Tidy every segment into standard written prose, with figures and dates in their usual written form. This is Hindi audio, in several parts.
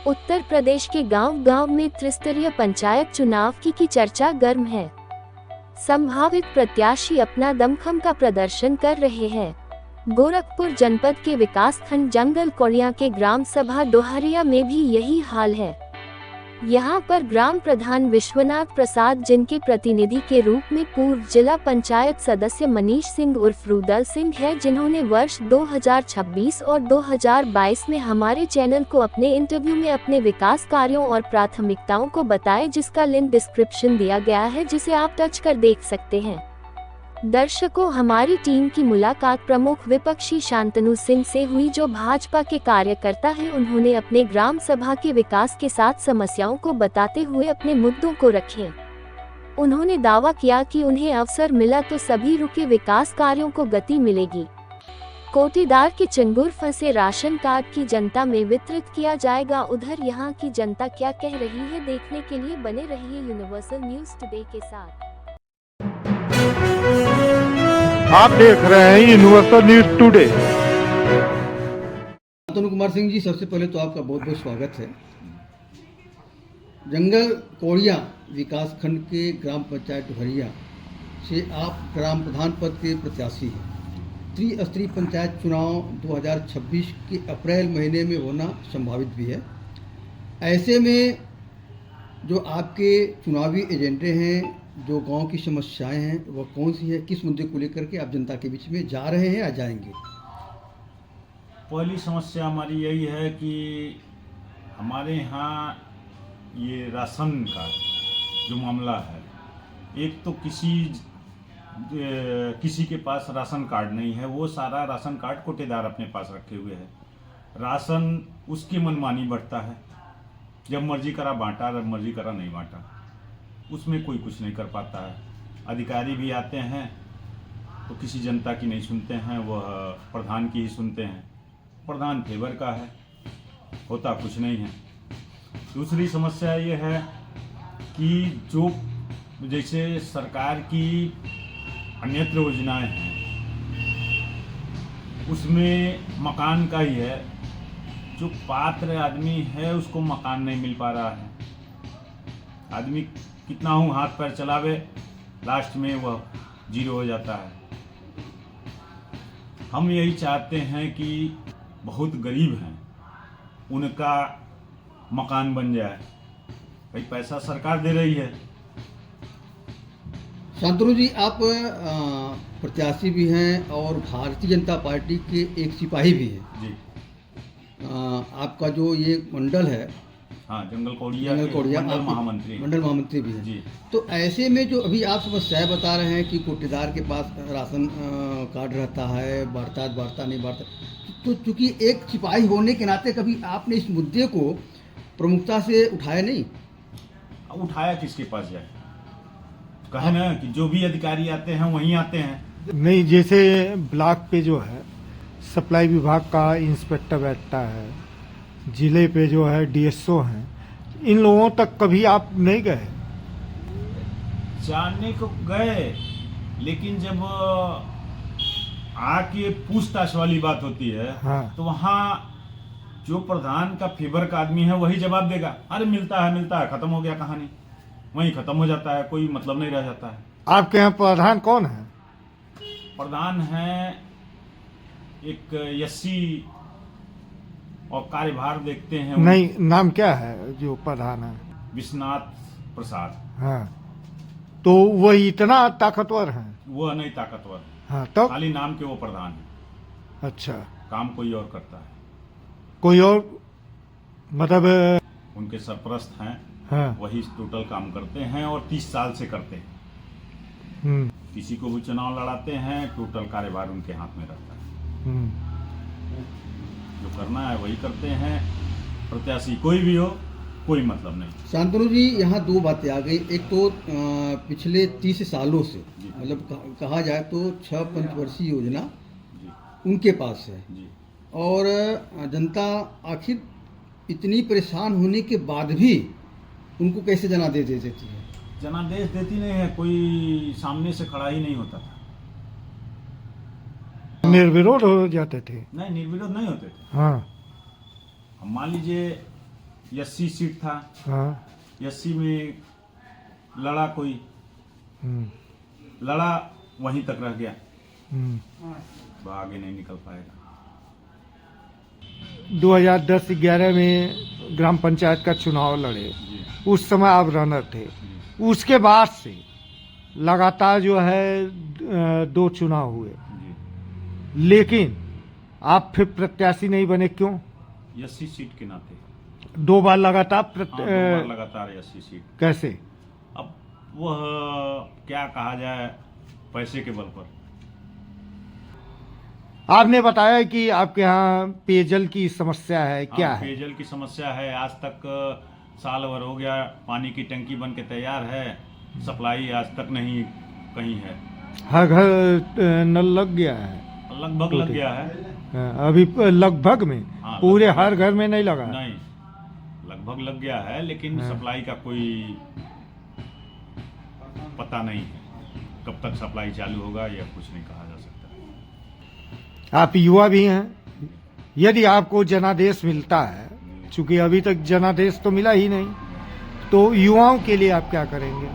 उत्तर प्रदेश के गांव-गांव में त्रिस्तरीय पंचायत चुनाव की चर्चा गर्म है। संभावित प्रत्याशी अपना दमखम का प्रदर्शन कर रहे हैं। गोरखपुर जनपद के विकासखंड जंगल कौड़िया के ग्राम सभा डोहरिया में भी यही हाल है। यहां पर ग्राम प्रधान विश्वनाथ प्रसाद, जिनके प्रतिनिधि के रूप में पूर्व जिला पंचायत सदस्य मनीष सिंह उर्फ रुदल सिंह है, जिन्होंने वर्ष 2026 और 2022 में हमारे चैनल को अपने इंटरव्यू में अपने विकास कार्यों और प्राथमिकताओं को बताया, जिसका लिंक डिस्क्रिप्शन दिया गया है, जिसे आप टच कर देख सकते हैं। दर्शकों, हमारी टीम की मुलाकात प्रमुख विपक्षी शांतनु सिंह से हुई, जो भाजपा के कार्यकर्ता हैं। उन्होंने अपने ग्राम सभा के विकास के साथ समस्याओं को बताते हुए अपने मुद्दों को रखे। उन्होंने दावा किया कि उन्हें अवसर मिला तो सभी रुके विकास कार्यों को गति मिलेगी। कोटेदार के चंगुर फंसे राशन कार्ड की जनता में वितरित किया जाएगा। उधर यहाँ की जनता क्या कह रही है, देखने के लिए बने रहिए यूनिवर्सल न्यूज टुडे के साथ। आप देख रहे हैं universal news today. Shantanu Kumar Singh ji, सबसे पहले तो आपका बहुत बहुत स्वागत है। जंगल कौड़िया विकास खंड के ग्राम पंचायत डोहरिया से आप ग्राम प्रधान पद के प्रत्याशी हैं। त्रिस्तरीय पंचायत चुनाव 2026 के अप्रैल महीने में होना संभावित भी है। ऐसे में जो आपके चुनावी एजेंडे हैं, जो गांव की समस्याएं हैं, वह कौन सी है, किस मुद्दे को लेकर के आप जनता के बीच में जा रहे हैं या जाएंगे? पहली समस्या हमारी यही है कि हमारे यहाँ ये राशन का जो मामला है, एक तो किसी के पास राशन कार्ड नहीं है, वो सारा राशन कार्ड कोटेदार अपने पास रखे हुए है। राशन उसकी मनमानी बढ़ता है, जब मर्जी करा बांटा, जब मर्जी करा नहीं बांटा, उसमें कोई कुछ नहीं कर पाता है। अधिकारी भी आते हैं तो किसी जनता की नहीं सुनते हैं, वह प्रधान की ही सुनते हैं। प्रधान फेवर का है, होता कुछ नहीं है। दूसरी समस्या ये है कि जो जैसे सरकार की अन्यत्र योजनाएं हैं, उसमें मकान का ही है, जो पात्र आदमी है उसको मकान नहीं मिल पा रहा है। आदमी कितना हूँ हाथ पैर चलावे, लास्ट में वह जीरो हो जाता है। हम यही चाहते हैं कि बहुत गरीब हैं, उनका मकान बन जाए। भाई पैसा सरकार दे रही है। शांतनु जी, आप प्रत्याशी भी हैं और भारतीय जनता पार्टी के एक सिपाही भी हैं जी। आपका जो ये मंडल है, हाँ, जंगल कौड़िया मंडल महामंत्री भी हैं जी। तो ऐसे में जो अभी आप समस्याएं बता रहे हैं कि कोटेदार के पास राशन कार्ड रहता है, बांटता नहीं बांटता, तो चूंकि एक सिपाही होने के नाते कभी आपने इस मुद्दे को प्रमुखता से उठाया नहीं? उठाया किसके पास जाए? कहे ना कि जो भी अधिकारी आते हैं वहीं आते हैं। नहीं, जैसे ब्लॉक पे जो है सप्लाई विभाग का इंस्पेक्टर बैठता है, जिले पे जो है डीएसओ हैं, इन लोगों तक कभी आप नहीं गए? जानने को गए, लेकिन जब आके पूछताछ वाली बात होती है, हाँ, तो वहाँ जो प्रधान का फेवर का आदमी है वही जवाब देगा, अरे मिलता है, खत्म हो गया कहानी, वहीं खत्म हो जाता है, कोई मतलब नहीं रह जाता है। आपके यहाँ प्रधान कौन है? प्रधान है एक एससी और कार्यभार देखते हैं। नहीं, नाम क्या है जो प्रधान है? विश्वनाथ प्रसाद। हाँ, तो वही इतना ताकतवर है? वो नहीं ताकतवर, हाँ, तो खाली नाम के वो प्रधान है। अच्छा, काम कोई और करता है। कोई और मतलब उनके सरपरस्त हैं, हाँ, वही टोटल काम करते हैं और 30 साल से करते हैं। किसी को भी चुनाव लड़ाते हैं, टोटल कार्यभार उनके हाथ में रहता है। जो करना है वही करते हैं। प्रत्याशी कोई भी हो, कोई मतलब नहीं। शांतनु जी, यहाँ दो बातें आ गई। एक तो पिछले 30 सालों से, मतलब कहा जाए तो 6 पंचवर्षीय योजना उनके पास है जी। और जनता आखिर इतनी परेशान होने के बाद भी उनको कैसे जनादेश दे देती है? जनादेश देती नहीं है, कोई सामने से खड़ा ही नहीं होता था। निर्विरोध हो जाते थे? नहीं, निर्विरोध नहीं होते थे। हाँ, मान लीजिए 80 सीट था, हाँ 80 में लड़ा कोई, लड़ा वहीं तक रह गया, वो आगे नहीं निकल पाएगा। 2010-11 में ग्राम पंचायत का चुनाव लड़े, जी उस समय आप रनर थे। उसके बाद से लगातार जो है 2 चुनाव हुए, जी। लेकिन आप फिर प्रत्याशी नहीं बने, क्यों? 80 सीट के नाते 2 बार लगातार हाँ, 2 बार लगातार 80 सीट। कैसे? अब वह क्या कहा जाए, पैसे के बल पर। आपने बताया कि आपके यहाँ पेयजल की समस्या है, क्या हाँ, है? पेयजल की समस्या है। आज तक साल भर हो गया, पानी की टंकी बन के तैयार है, सप्लाई आज तक नहीं कहीं है। हर घर नल लग गया है, लगभग लग गया है। अभी लगभग में, हाँ, पूरे लगभग हर घर में नहीं लगा। नहीं, लगभग लग गया है, लेकिन हाँ। सप्लाई का कोई पता नहीं है, कब तक सप्लाई चालू होगा यह कुछ नहीं कहा जा सकता। आप युवा भी हैं, यदि आपको जनादेश मिलता है, चूंकि अभी तक जनादेश तो मिला ही नहीं, तो युवाओं के लिए आप क्या करेंगे?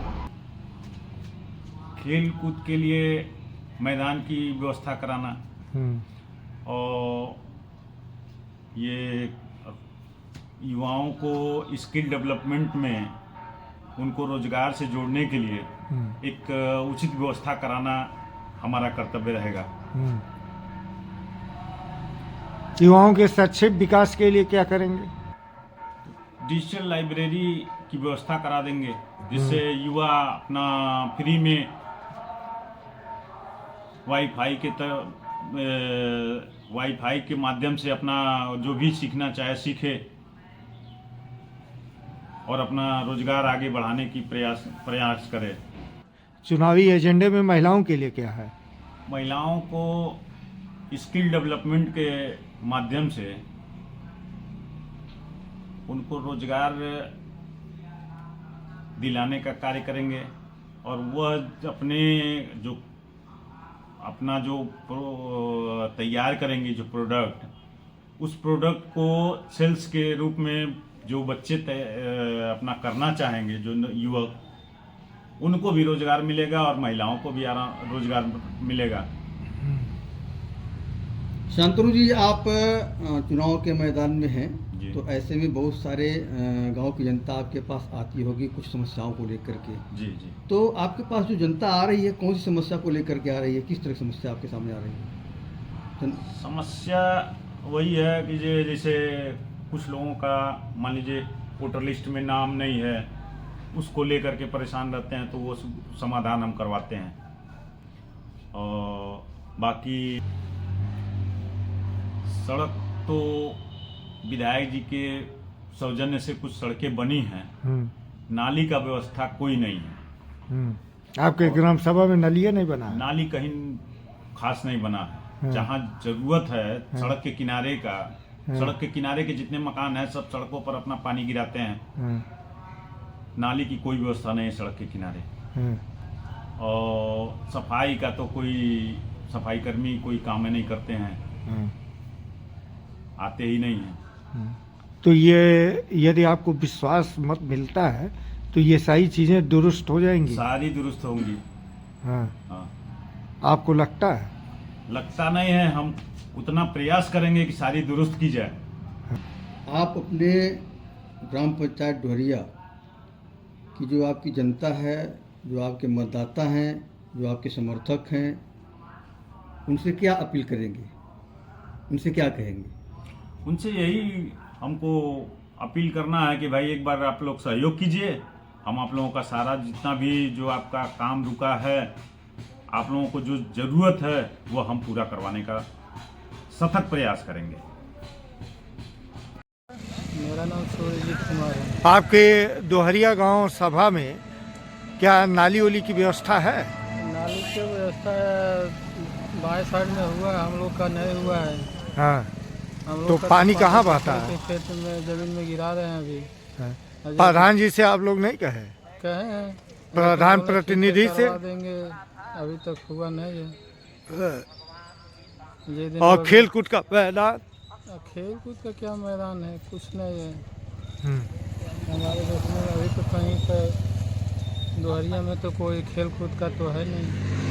खेल कूद के लिए मैदान की व्यवस्था कराना, और ये युवाओं को स्किल डेवलपमेंट में उनको रोजगार से जोड़ने के लिए एक उचित व्यवस्था कराना हमारा कर्तव्य रहेगा। युवाओं के शैक्षिक विकास के लिए क्या करेंगे? डिजिटल लाइब्रेरी की व्यवस्था करा देंगे, जिससे युवा अपना फ्री में वाईफाई के माध्यम से अपना जो भी सीखना चाहे सीखे, और अपना रोजगार आगे बढ़ाने की प्रयास करे। चुनावी एजेंडे में महिलाओं के लिए क्या है? महिलाओं को स्किल डेवलपमेंट के माध्यम से उनको रोजगार दिलाने का कार्य करेंगे, और वह अपना जो तैयार करेंगे जो प्रोडक्ट, उस प्रोडक्ट को सेल्स के रूप में जो बच्चे अपना करना चाहेंगे, जो युवक, उनको भी रोजगार मिलेगा और महिलाओं को भी रोजगार मिलेगा। शांतनु जी, आप चुनाव के मैदान में हैं, जी। तो ऐसे में बहुत सारे गांव की जनता आपके पास आती होगी कुछ समस्याओं को लेकर के। जी जी। तो आपके पास जो जनता आ रही है, कौन सी समस्या को लेकर के आ रही है, किस तरह की समस्या आपके सामने आ रही है? समस्या वही है कि जैसे कुछ लोगों का मान लीजिए वोटर लिस्ट में नाम नहीं है, उसको लेकर के परेशान रहते हैं, तो वो समाधान हम करवाते हैं। और बाकी सड़क तो विधायक जी के सौजन्य से कुछ सड़कें बनी हैं, नाली का व्यवस्था कोई नहीं है। आपके ग्राम सभा में नलिया नहीं बना है? नाली कहीं खास नहीं बना है। जहाँ जरूरत है सड़क के किनारे का, सड़क के किनारे के जितने मकान हैं सब सड़कों पर अपना पानी गिराते हैं। नाली की कोई व्यवस्था नहीं है सड़क के किनारे। और सफाई का तो कोई सफाई कर्मी कोई काम नहीं करते हैं, आते ही नहीं हैं। तो ये यदि आपको विश्वास मत मिलता है तो ये सारी चीजें दुरुस्त हो जाएंगी? सारी दुरुस्त होंगी। हाँ। हाँ। आपको लगता है? लगता नहीं है, हम उतना प्रयास करेंगे कि सारी दुरुस्त की जाए। आप अपने ग्राम पंचायत ढोरिया की जो आपकी जनता है, जो आपके मतदाता हैं, जो आपके समर्थक हैं, उनसे क्या अपील करेंगे, उनसे क्या कहेंगे? उनसे यही हमको अपील करना है कि भाई एक बार आप लोग सहयोग कीजिए। हम आप लोगों का सारा जितना भी जो आपका काम रुका है, आप लोगों को जो ज़रूरत है वो हम पूरा करवाने का सतत प्रयास करेंगे। मेरा नाम सूर्यजीत कुमार है। आपके दोहरिया गांव सभा में क्या नाली वाली की व्यवस्था है? नाली की व्यवस्था बाएं साइड में हुआ है, हम लोग का नहीं हुआ है। हाँ। हम तो लोग का पानी कहाँ बहता है? खेत में जमीन में गिरा रहे हैं अभी। हाँ। प्रधान जी से आप लोग नहीं कहे? कहे हैं प्रधान प्रतिनिधि से? करवा देंगे, अभी तक हुआ नहीं है। ये दिन और खेल कूद का मैदान? खेल कूद का क्या मैदान है, कुछ नहीं है। हमारे देश में अभी तो कहीं पे दोहरिया में तो कोई खेल कूद का तो है नहीं।